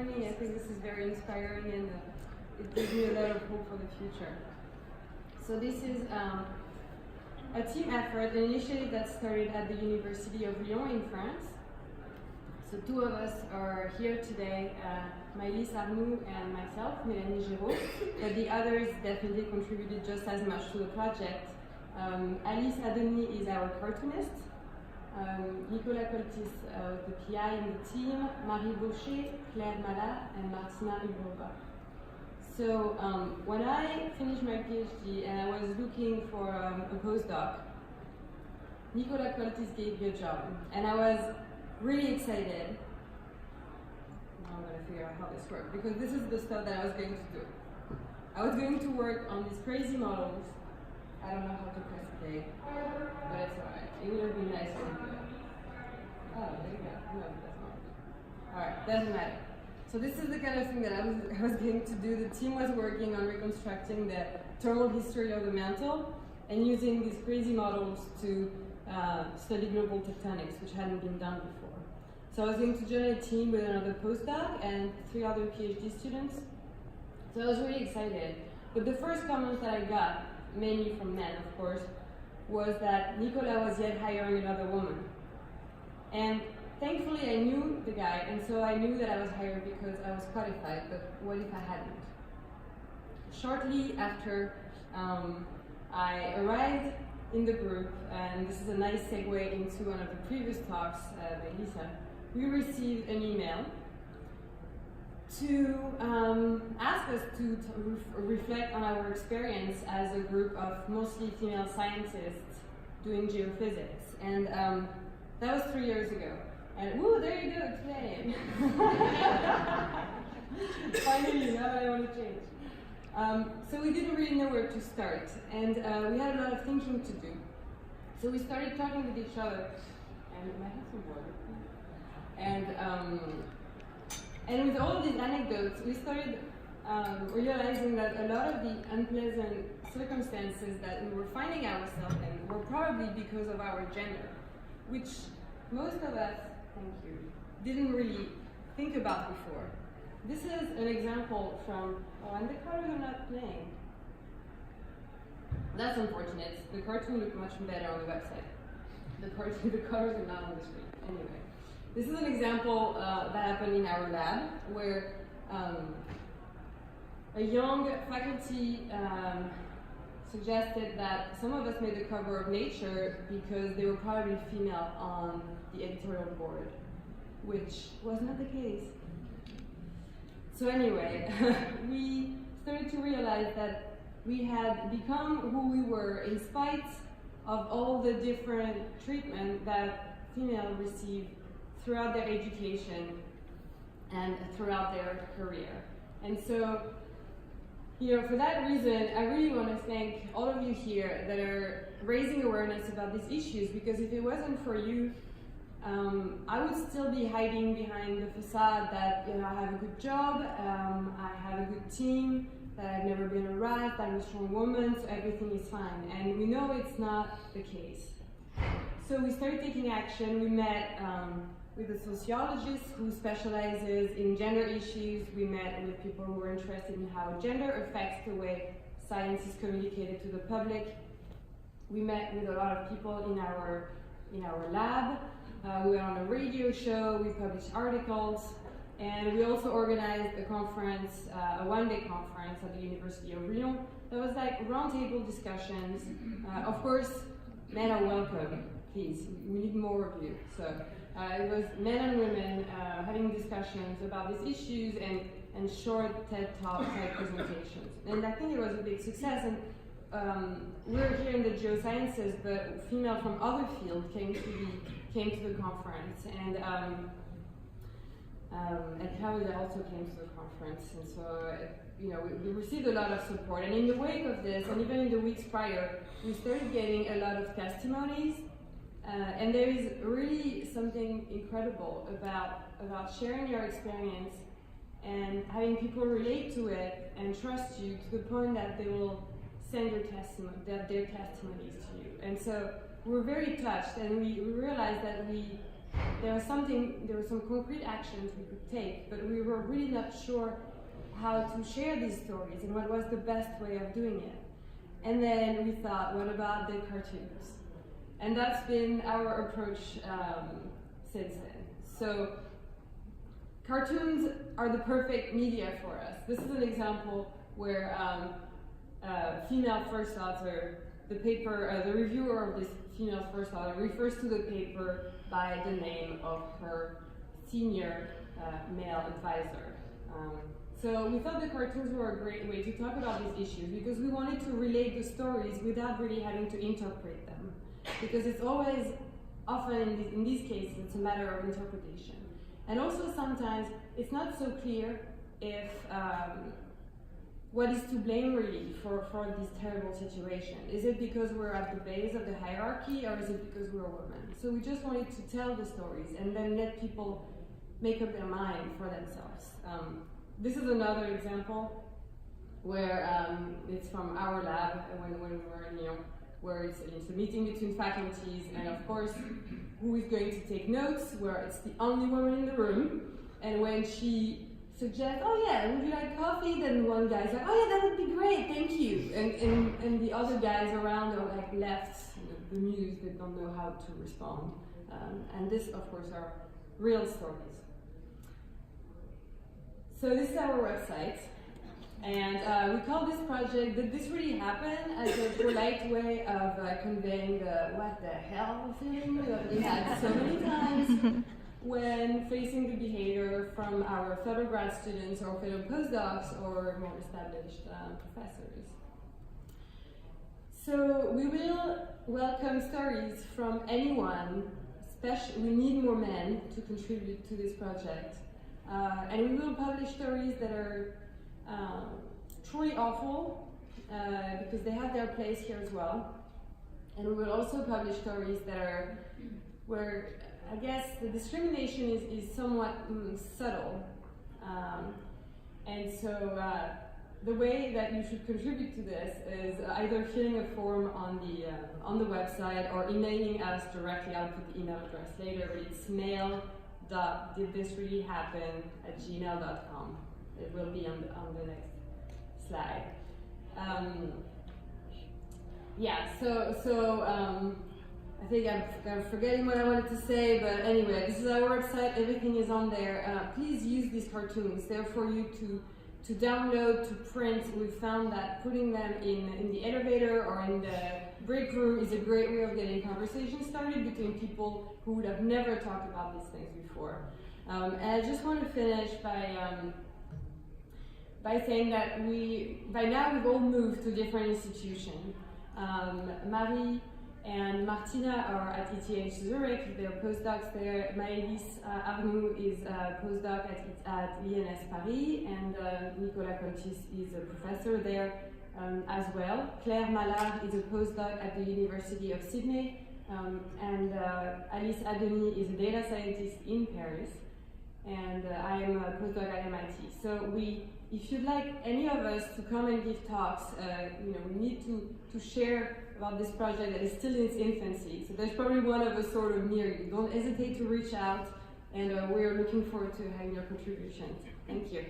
morning. I think this is very inspiring and it gives me a lot of hope for the future. So this is a team effort, an initiative that started at the University of Lyon in France. So two of us are here today, Maëlys Arnoux and myself, Mélanie Géraud, but the others definitely contributed just as much to the project. Alice Adoni is our cartoonist, Nicolas Coltis, the PI in the team, Marie Baucher, Claire Malat, and Martina Ibrova. So when I finished my PhD and I was looking for a postdoc, Nicolas Coltis gave me a job, and I was really excited. Now I'm going to figure out how this works, because this is the stuff that I was going to do. I was going to work on these crazy models. I don't know how to press play, but it's alright. It would have been nice to do it. Oh, there you go. No, that's not. Alright, doesn't matter. So this is the kind of thing that I was going to do. The team was working on reconstructing the thermal history of the mantle and using these crazy models to study global tectonics, which hadn't been done before. So I was going to join a team with another postdoc and 3 other PhD students. So I was really excited. But the first comment that I got, mainly from men, of course, was that Nicolas was yet hiring another woman. And thankfully I knew the guy, and so I knew that I was hired because I was qualified, but what if I hadn't? Shortly after I arrived in the group, and this is a nice segue into one of the previous talks by Lisa, we received an email to ask us to reflect on our experience as a group of mostly female scientists doing geophysics. And that was 3 years ago. And woo, there you go, today. Finally, now I want to change. So we didn't really know where to start. And we had a lot of thinking to do. So we started talking with each other. And I have some water. And with all of these anecdotes, we started realizing that a lot of the unpleasant circumstances that we were finding ourselves in were probably because of our gender, which most of us, thank you, didn't really think about before. This is an example from, oh, and the colors are not playing. That's unfortunate. The cartoon looked much better on the website. The colors are not on the screen. Anyway. This is an example that happened in our lab, where a young faculty suggested that some of us made the cover of Nature because they were probably female on the editorial board, which was not the case. So anyway, we started to realize that we had become who we were in spite of all the different treatment that females received throughout their education and throughout their career. And so, for that reason, I really want to thank all of you here that are raising awareness about these issues, because if it wasn't for you, I would still be hiding behind the facade that I have a good job, I have a good team, that I've never been harassed, I'm a strong woman, so everything is fine. And we know it's not the case. So we started taking action. We met with a sociologist who specializes in gender issues. We met with people who were interested in how gender affects the way science is communicated to the public. We met with a lot of people in our lab. We went on a radio show, we published articles, and we also organized a conference, a one-day conference at the University of Lyon. That was like roundtable discussions. Of course, men are welcome, please. We need more of you. So it was men and women having discussions about these issues and short TED Talk type presentations. And I think it was a big success. And we're here in the geosciences, but female from other fields came to the conference. And Claudia also came to the conference. And so, we received a lot of support. And in the wake of this, and even in the weeks prior, we started getting a lot of testimonies. And there is really something incredible about sharing your experience and having people relate to it and trust you to the point that they will send their testimonies to you. And so we're very touched, and we realized that we there were some concrete actions we could take, but we were really not sure how to share these stories and what was the best way of doing it. And then we thought, what about the cartoons? And that's been our approach since then. So cartoons are the perfect media for us. This is an example where female first author, the reviewer of this female first author refers to the paper by the name of her senior male advisor. So we thought the cartoons were a great way to talk about these issues because we wanted to relate the stories without really having to interpret them. Because it's always, often in these cases, it's a matter of interpretation. And also sometimes it's not so clear if what is to blame really for this terrible situation. Is it because we're at the base of the hierarchy or is it because we're women? So we just wanted to tell the stories and then let people make up their mind for themselves. This is another example where it's from our lab when we were, where it's a meeting between faculties and of course who is going to take notes, where it's the only woman in the room, and when she suggests, oh yeah, would you like coffee? Then one guy's like, oh yeah, that would be great, thank you. And the other guys around are like left bemused, they don't know how to respond. And this, of course, are real stories. So this is our website, and we call this project "Did This Really Happen?" as a polite way of conveying the "what the hell" feeling that we had so many times when facing the behavior from our fellow grad students or fellow postdocs or more established professors. So we will welcome stories from anyone, especially we need more men to contribute to this project. And we will publish stories that are truly awful because they have their place here as well. And we will also publish stories that are where I guess the discrimination is somewhat subtle. And so the way that you should contribute to this is either filling a form on the website or emailing us directly. I'll put the email address later, but it's mail.didthisreallyhappen@gmail.com. It will be on the next slide. I think I'm forgetting what I wanted to say, but anyway, this is our website. Everything is on there. Please use these cartoons. They're for you to download, to print. We found that putting them in the elevator or in the break room is a great way of getting conversations started between people who would have never talked about these things before. And I just want to finish by saying that by now we've all moved to different institutions. Marie and Martina are at ETH Zurich, they're postdocs there. Maëlys Arnoux is a postdoc at INS Paris, and Nicolas Contis is a professor there as well. Claire Mallard is a postdoc at the University of Sydney, and Alice Adoni is a data scientist in Paris, and I am a postdoc at MIT. So if you'd like any of us to come and give talks, we need to share about this project that is still in its infancy. So there's probably one of us sort of near you. Don't hesitate to reach out, and we're looking forward to having your contributions. Thank you.